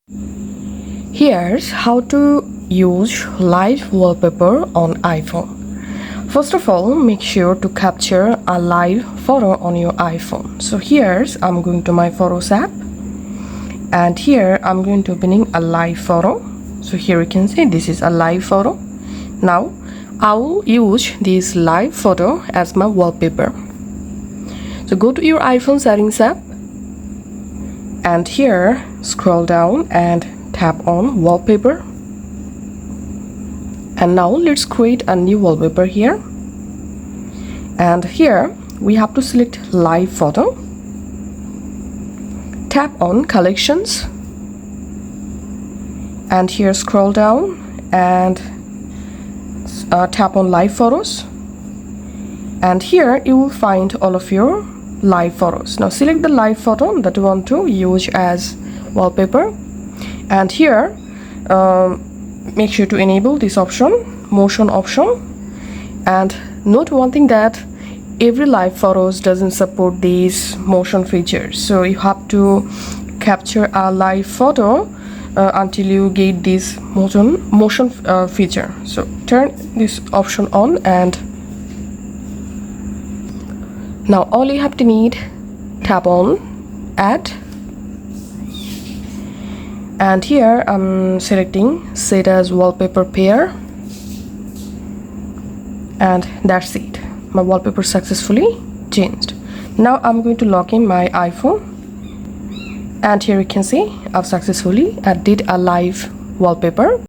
Here's how to use live wallpaper on iPhone. First of all, make sure to capture a live photo on your iPhone. So here's I'm going to my Photos app, and here I'm going to opening a live photo. So here you can see this is a live photo. Now I will use this live photo as my wallpaper. So go to your iPhone settings app, and here scroll down and tap on wallpaper. And now let's create a new wallpaper here. And here we have to select live photo. Tap on collections. And here scroll down and tap on live photos. And here you will find all of your live photos. Now select the live photo that you want to use as wallpaper. And here make sure to enable this option, motion option. And note one thing, that every live photos doesn't support these motion features, so you have to capture a live photo until you get this motion feature. So turn this option on, and now all you have to need, tap on add. And here I'm selecting set as wallpaper pair, and that's it. My wallpaper successfully changed. Now I'm going to log in my iPhone, and here you can see I've successfully added a live wallpaper.